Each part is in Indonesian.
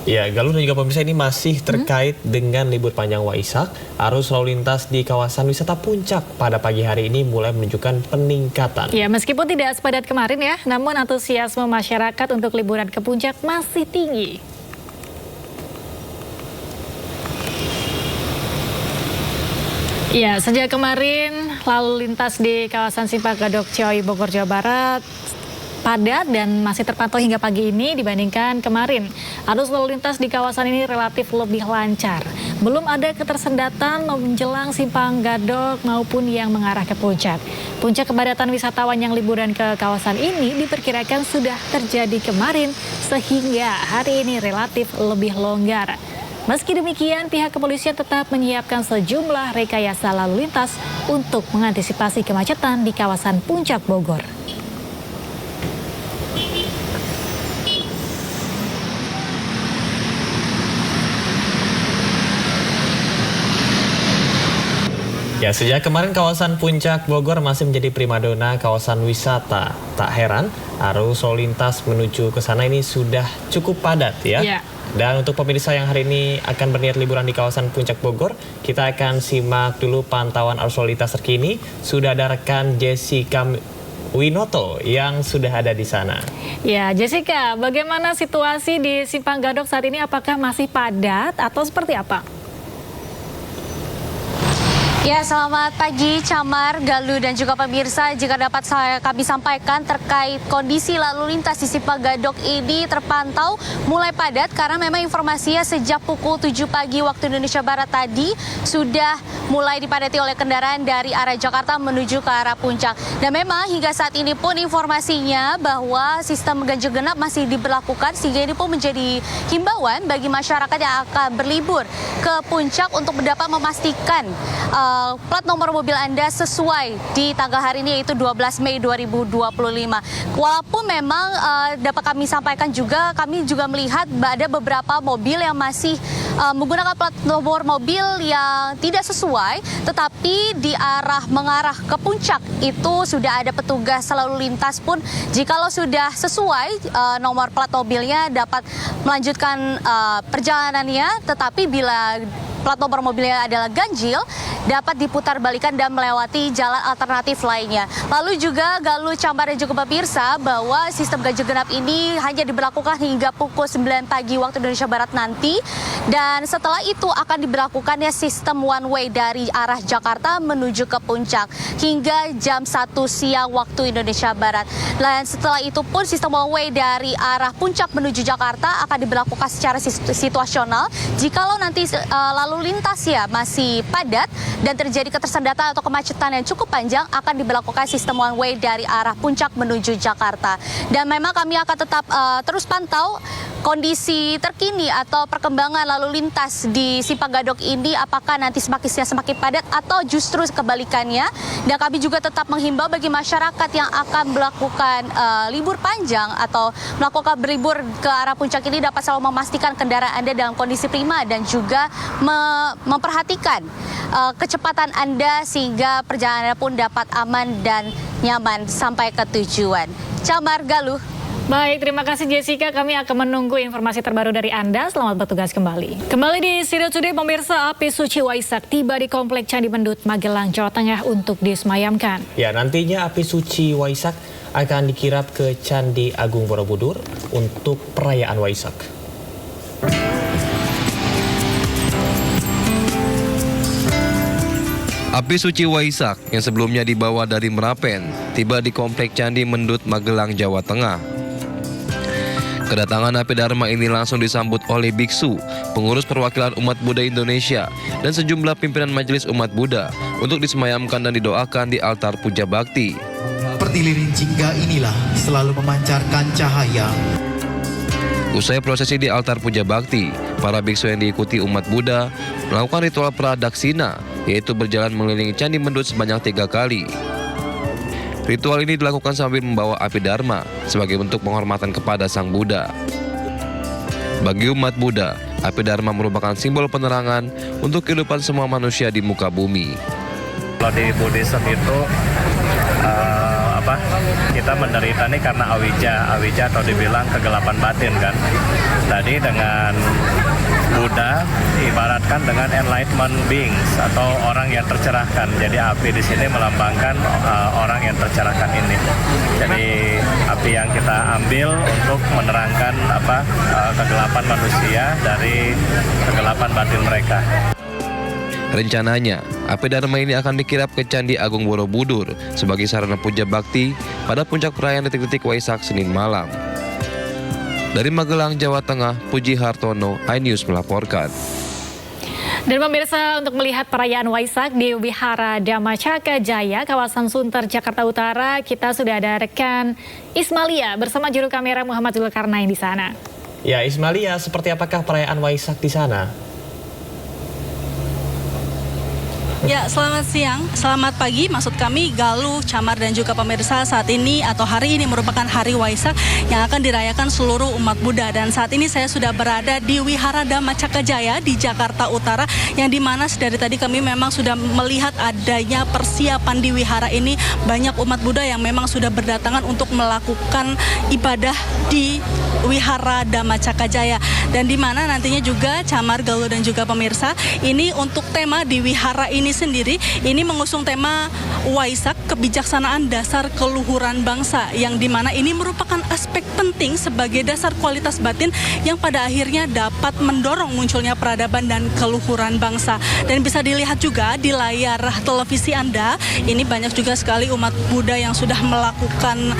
Ya, Galuh dan juga pemirsa, ini masih terkait dengan libur panjang Waisak. Arus lalu lintas di kawasan wisata Puncak pada pagi hari ini mulai menunjukkan peningkatan. Ya, meskipun tidak sepadat kemarin ya, namun antusiasme masyarakat untuk liburan ke Puncak masih tinggi. Ya, sejak kemarin lalu lintas di kawasan Simpang Gadok Ciawi Bogor, Jawa Barat padat dan masih terpantau hingga pagi ini dibandingkan kemarin. Arus lalu lintas di kawasan ini relatif lebih lancar. Belum ada ketersendatan menjelang Simpang Gadok maupun yang mengarah ke Puncak. Puncak kepadatan wisatawan yang liburan ke kawasan ini diperkirakan sudah terjadi kemarin sehingga hari ini relatif lebih longgar. Meski demikian, pihak kepolisian tetap menyiapkan sejumlah rekayasa lalu lintas untuk mengantisipasi kemacetan di kawasan Puncak Bogor. Ya, sejak kemarin kawasan Puncak Bogor masih menjadi primadona kawasan wisata. Tak heran, arus lalu lintas menuju ke sana ini sudah cukup padat ya. Ya. Dan untuk pemirsa yang hari ini akan berniat liburan di kawasan Puncak Bogor, kita akan simak dulu pantauan arus lalu lintas terkini. Sudah ada rekan Jessica Winoto yang sudah ada di sana. Ya, Jessica, bagaimana situasi di Simpang Gadok saat ini? Apakah masih padat atau seperti apa? Ya, selamat pagi Camar, Galuh dan juga pemirsa. Jika dapat kami sampaikan terkait kondisi lalu lintas di Simpang Gadok ini terpantau mulai padat karena memang informasinya sejak pukul 7 pagi waktu Indonesia Barat tadi sudah mulai dipadati oleh kendaraan dari arah Jakarta menuju ke arah Puncak. Dan memang hingga saat ini pun informasinya bahwa sistem ganjil genap masih diberlakukan sehingga ini pun menjadi himbauan bagi masyarakat yang akan berlibur ke Puncak untuk dapat memastikan plat nomor mobil Anda sesuai di tanggal hari ini yaitu 12 Mei 2025. Walaupun memang dapat kami sampaikan juga, kami juga melihat ada beberapa mobil yang masih menggunakan plat nomor mobil yang tidak sesuai, tetapi di arah mengarah ke Puncak itu sudah ada petugas lalu lintas pun jikalau sudah sesuai nomor plat mobilnya dapat melanjutkan perjalanannya, tetapi bila plat nomor mobilnya adalah ganjil, dapat diputar balikan dan melewati jalan alternatif lainnya. Lalu juga Galuh, Cambar dan juga pemirsa bahwa sistem ganjil genap ini hanya diberlakukan hingga pukul 9 pagi waktu Indonesia Barat nanti. Dan setelah itu akan diberlakukannya sistem one way dari arah Jakarta menuju ke Puncak hingga jam 1 siang waktu Indonesia Barat. Dan setelah itu pun sistem one way dari arah Puncak menuju Jakarta akan diberlakukan secara situasional. Jikalau nanti lalu lintas ya masih padat dan terjadi ketersendatan atau kemacetan yang cukup panjang, akan diberlakukan sistem one way dari arah Puncak menuju Jakarta. Dan memang kami akan tetap terus pantau kondisi terkini atau perkembangan lalu lintas di Simpang Gadok ini, apakah nanti semakin padat atau justru kebalikannya. Dan kami juga tetap menghimbau bagi masyarakat yang akan melakukan libur panjang atau melakukan berlibur ke arah Puncak ini dapat selalu memastikan kendaraan Anda dalam kondisi prima dan juga memperhatikan kecepatan Anda sehingga perjalanan pun dapat aman dan nyaman sampai ke tujuan. Camar, Galuh. Baik, terima kasih Jessica. Kami akan menunggu informasi terbaru dari Anda. Selamat bertugas kembali. Kembali di Studio Today, pemirsa, api suci Waisak tiba di Komplek Candi Mendut, Magelang, Jawa Tengah untuk disemayamkan. Ya, nantinya api suci Waisak akan dikirap ke Candi Agung Borobudur untuk perayaan Waisak. Api suci Waisak yang sebelumnya dibawa dari Merapen tiba di Komplek Candi Mendut, Magelang, Jawa Tengah. Kedatangan api dharma ini langsung disambut oleh biksu, pengurus perwakilan umat Buddha Indonesia, dan sejumlah pimpinan majelis umat Buddha untuk disemayamkan dan didoakan di altar puja bakti. Seperti lilin jingga inilah selalu memancarkan cahaya. Usai prosesi di altar puja bakti, para biksu yang diikuti umat Buddha melakukan ritual pradaksina, yaitu berjalan mengelilingi Candi Mendut sebanyak 3 kali. Ritual ini dilakukan sambil membawa api dharma sebagai bentuk penghormatan kepada Sang Buddha. Bagi umat Buddha, api dharma merupakan simbol penerangan untuk kehidupan semua manusia di muka bumi. Kalau di Buddhism itu kita menderita nih karena awija atau dibilang kegelapan batin kan. Tadi dengan Buddha diibaratkan dengan enlightenment beings atau orang yang tercerahkan. Jadi api di sini melambangkan orang yang tercerahkan ini. Jadi api yang kita ambil untuk menerangkan kegelapan manusia dari kegelapan batin mereka. Rencananya, api Dharma ini akan dikirap ke Candi Agung Borobudur sebagai sarana puja bakti pada puncak perayaan detik-detik Waisak Senin malam. Dari Magelang, Jawa Tengah, Puji Hartono, iNews melaporkan. Dan pemirsa, untuk melihat perayaan Waisak di Wihara Dhamma Caka Jaya, kawasan Sunter, Jakarta Utara, kita sudah ada rekan Ismalia bersama juru kamera Muhammad Zulkarnain di sana. Ya, Ismalia, seperti apakah perayaan Waisak di sana? Ya, selamat siang, selamat pagi, maksud kami Galuh, Camar dan juga pemirsa. Saat ini atau hari ini merupakan hari Waisak yang akan dirayakan seluruh umat Buddha. Dan saat ini saya sudah berada di Wihara Dhamma Caka Jaya di Jakarta Utara, yang dimana dari tadi kami memang sudah melihat adanya persiapan di wihara ini. Banyak umat Buddha yang memang sudah berdatangan untuk melakukan ibadah di Wihara Dhamma Caka Jaya. Dan dimana nantinya juga Camar, Galuh dan juga pemirsa, ini untuk tema di wihara ini sendiri, ini mengusung tema Waisak, kebijaksanaan dasar keluhuran bangsa, yang dimana ini merupakan aspek penting sebagai dasar kualitas batin yang pada akhirnya dapat mendorong munculnya peradaban dan keluhuran bangsa. Dan bisa dilihat juga di layar televisi Anda, ini banyak juga sekali umat Buddha yang sudah melakukan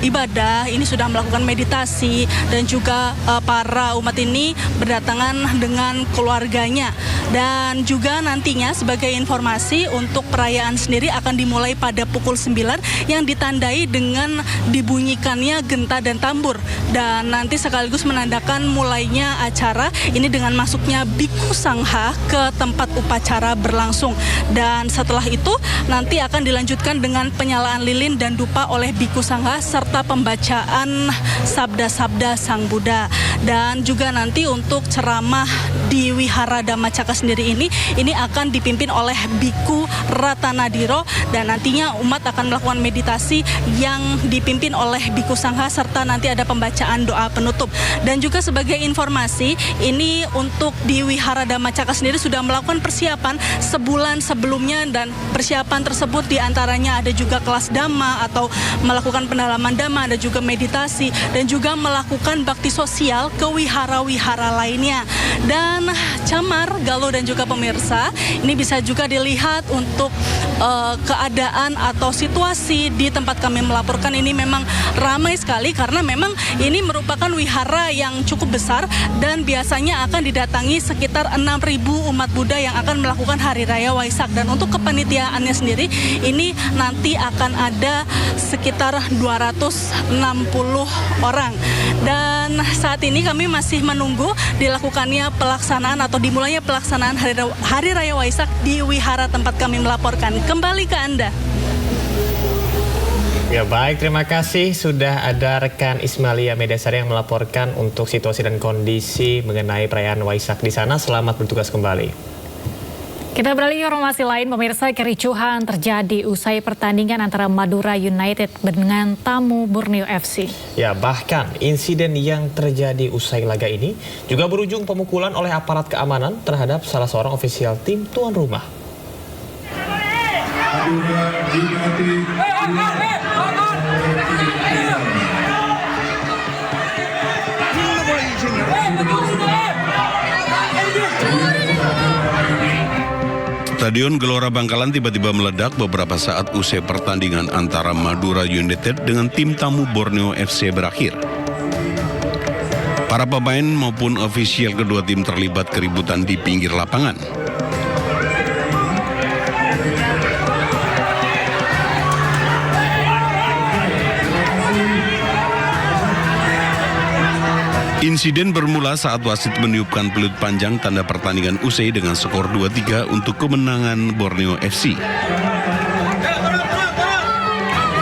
ibadah, ini sudah melakukan meditasi, dan juga para umat ini berdatangan dengan keluarganya. Dan juga nantinya sebagai informasi, untuk perayaan sendiri akan dimulai pada pukul 9 yang ditandai dengan dibunyikannya genta dan tambur. Dan nanti sekaligus menandakan mulainya acara ini dengan masuknya Bhikkhu Sangha ke tempat upacara berlangsung. Dan setelah itu nanti akan dilanjutkan dengan penyalaan lilin dan dupa oleh Bhikkhu Sangha serta pembacaan sabda-sabda Sang Buddha. Dan juga nanti untuk ceramah di Wihara Dhamma Caka sendiri ini akan dipimpin oleh Bhikkhu Ratanadiro, dan nantinya umat akan melakukan meditasi yang dipimpin oleh Bhikkhu Sangha serta nanti ada pembacaan doa penutup. Dan juga sebagai informasi, ini untuk di Wihara Dhamma Caka sendiri sudah melakukan persiapan sebulan sebelumnya, dan persiapan tersebut diantaranya ada juga kelas Dhamma atau melakukan pendalaman Dhamma, ada juga meditasi dan juga melakukan bakti sosial ke wihara-wihara lainnya. Dan Camar, Galuh dan juga pemirsa, ini bisa juga dilihat untuk keadaan atau situasi di tempat kami melaporkan ini memang ramai sekali, karena memang ini merupakan wihara yang cukup besar dan biasanya akan didatangi sekitar 6.000 umat Buddha yang akan melakukan Hari Raya Waisak. Dan untuk kepanitiaannya sendiri ini nanti akan ada sekitar 260 orang. Dan saat ini kami masih menunggu dilakukannya pelaksanaan atau dimulainya pelaksanaan Hari Raya Waisak di wihara tempat kami melaporkan. Kembali ke Anda. Ya baik, terima kasih. Sudah ada rekan Ismalia Medasari yang melaporkan untuk situasi dan kondisi mengenai perayaan Waisak di sana. Selamat bertugas kembali. Kita beralih ke informasi lain, pemirsa. Kericuhan terjadi usai pertandingan antara Madura United dengan tamu Borneo FC. Ya, bahkan insiden yang terjadi usai laga ini juga berujung pemukulan oleh aparat keamanan terhadap salah seorang ofisial tim tuan rumah. Stadion Gelora Bangkalan tiba-tiba meledak beberapa saat usai pertandingan antara Madura United dengan tim tamu Borneo FC berakhir. Para pemain maupun ofisial kedua tim terlibat keributan di pinggir lapangan. Insiden bermula saat wasit meniupkan peluit panjang tanda pertandingan usai dengan skor 2-3 untuk kemenangan Borneo FC.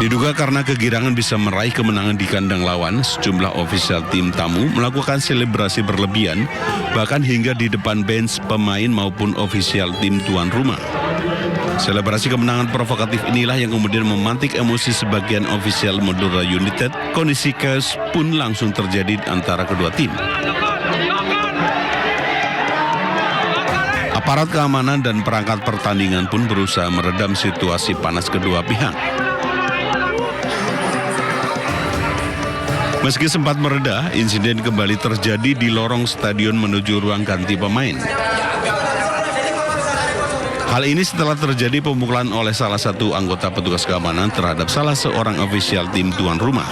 Diduga karena kegirangan bisa meraih kemenangan di kandang lawan, sejumlah ofisial tim tamu melakukan selebrasi berlebihan, bahkan hingga di depan bench pemain maupun ofisial tim tuan rumah. Selebrasi kemenangan provokatif inilah yang kemudian memantik emosi sebagian ofisial Madura United. Kondisi chaos pun langsung terjadi antara kedua tim. Aparat keamanan dan perangkat pertandingan pun berusaha meredam situasi panas kedua pihak. Meski sempat mereda, insiden kembali terjadi di lorong stadion menuju ruang ganti pemain. Hal ini setelah terjadi pemukulan oleh salah satu anggota petugas keamanan terhadap salah seorang ofisial tim tuan rumah.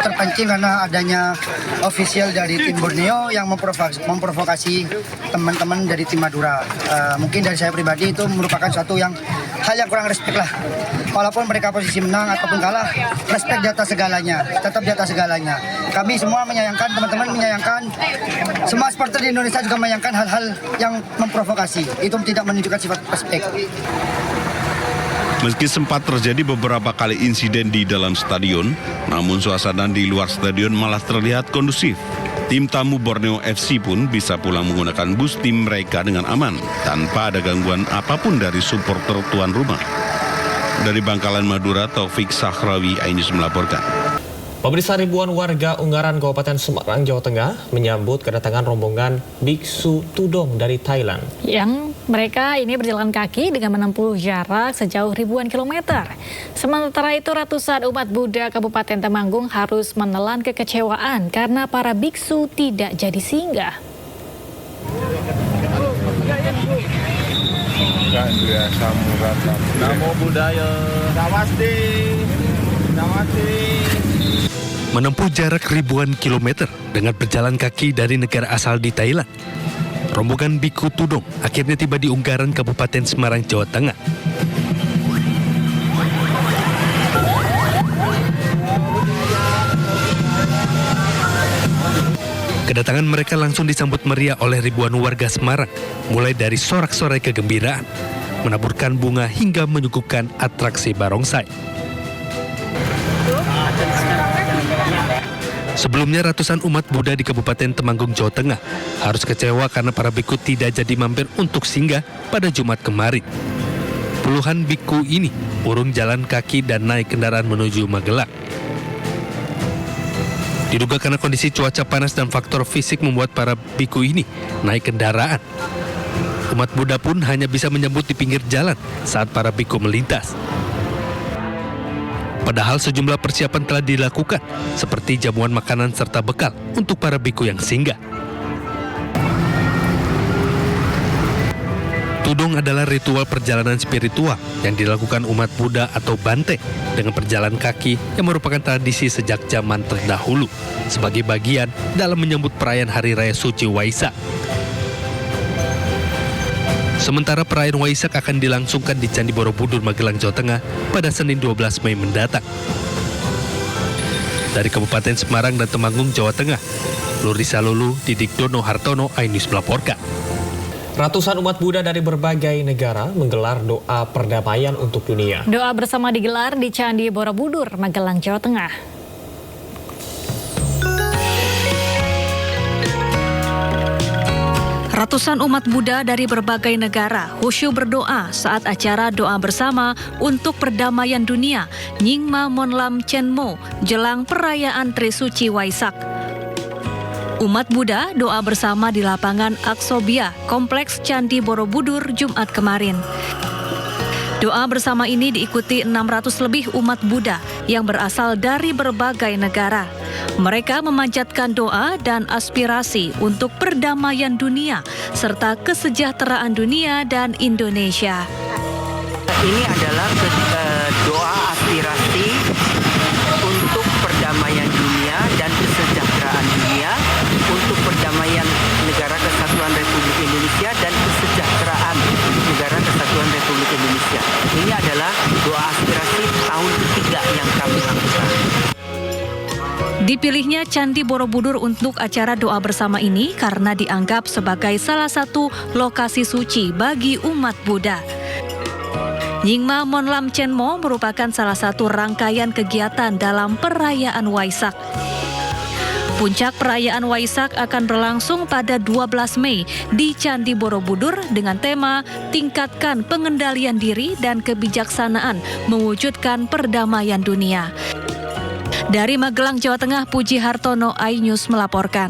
Terpancing karena adanya ofisial dari tim Borneo yang memprovokasi teman-teman dari tim Madura. Mungkin dari saya pribadi itu merupakan suatu hal yang kurang respek lah. Walaupun mereka posisi menang ataupun kalah, respek di atas segalanya, tetap di atas segalanya. Kami semua menyayangkan, teman-teman menyayangkan, semua supporter di Indonesia juga menyayangkan hal-hal yang memprovokasi. Itu tidak menunjukkan sifat respek. Meski sempat terjadi beberapa kali insiden di dalam stadion, namun suasana di luar stadion malah terlihat kondusif. Tim tamu Borneo FC pun bisa pulang menggunakan bus tim mereka dengan aman, tanpa ada gangguan apapun dari supporter tuan rumah. Dari Bangkalan Madura, Taufik Sahrawi, iNews melaporkan. Pemirsa, ribuan warga Ungaran Kabupaten Semarang, Jawa Tengah menyambut kedatangan rombongan biksu Tudong dari Thailand. Yang mereka ini berjalan kaki dengan menempuh jarak sejauh ribuan kilometer. Sementara itu ratusan umat Buddha Kabupaten Temanggung harus menelan kekecewaan karena para biksu tidak jadi singgah. Namo Buddhaya. Menempuh jarak ribuan kilometer dengan berjalan kaki dari negara asal di Thailand, rombongan Biku Tudong akhirnya tiba di Ungaran Kabupaten Semarang, Jawa Tengah. Kedatangan mereka langsung disambut meriah oleh ribuan warga Semarang, mulai dari sorak-sorai kegembiraan, menaburkan bunga hingga menyuguhkan atraksi barongsai. Sebelumnya ratusan umat Buddha di Kabupaten Temanggung, Jawa Tengah harus kecewa karena para biku tidak jadi mampir untuk singgah pada Jumat kemarin. Puluhan biku ini urung jalan kaki dan naik kendaraan menuju Magelang. Diduga karena kondisi cuaca panas dan faktor fisik membuat para biku ini naik kendaraan. Umat Buddha pun hanya bisa menyambut di pinggir jalan saat para biku melintas. Padahal sejumlah persiapan telah dilakukan, seperti jamuan makanan serta bekal untuk para biku yang singgah. Tudong adalah ritual perjalanan spiritual yang dilakukan umat Buddha atau Bante dengan berjalan kaki yang merupakan tradisi sejak zaman terdahulu sebagai bagian dalam menyambut perayaan Hari Raya Suci Waisak. Sementara perayaan Waisak akan dilangsungkan di Candi Borobudur, Magelang, Jawa Tengah pada Senin 12 Mei mendatang. Dari Kabupaten Semarang dan Temanggung, Jawa Tengah, Lurisa Lulu, Didik Dono Hartono, iNews melaporkan. Ratusan umat Buddha dari berbagai negara menggelar doa perdamaian untuk dunia. Doa bersama digelar di Candi Borobudur, Magelang, Jawa Tengah. Ratusan umat Buddha dari berbagai negara khusyuk berdoa saat acara doa bersama untuk perdamaian dunia Nyingma Monlam Chenmo jelang perayaan Trisuci Waisak. Umat Buddha doa bersama di lapangan Aksobia, Kompleks Candi Borobudur, Jumat kemarin. Doa bersama ini diikuti 600 lebih umat Buddha yang berasal dari berbagai negara. Mereka memanjatkan doa dan aspirasi untuk perdamaian dunia serta kesejahteraan dunia dan Indonesia. Ini adalah doa aspirasi untuk perdamaian dunia dan kesejahteraan dunia, untuk perdamaian Negara Kesatuan Republik Indonesia dan kesejahteraan Negara Kesatuan Republik Indonesia. Ini adalah doa aspirasi tahun ketiga yang kami lakukan. Dipilihnya Candi Borobudur untuk acara doa bersama ini karena dianggap sebagai salah satu lokasi suci bagi umat Buddha. Nyingma Monlam Chenmo merupakan salah satu rangkaian kegiatan dalam perayaan Waisak. Puncak perayaan Waisak akan berlangsung pada 12 Mei di Candi Borobudur dengan tema Tingkatkan Pengendalian Diri dan Kebijaksanaan Mewujudkan Perdamaian Dunia. Dari Magelang, Jawa Tengah, Puji Hartono, iNews melaporkan.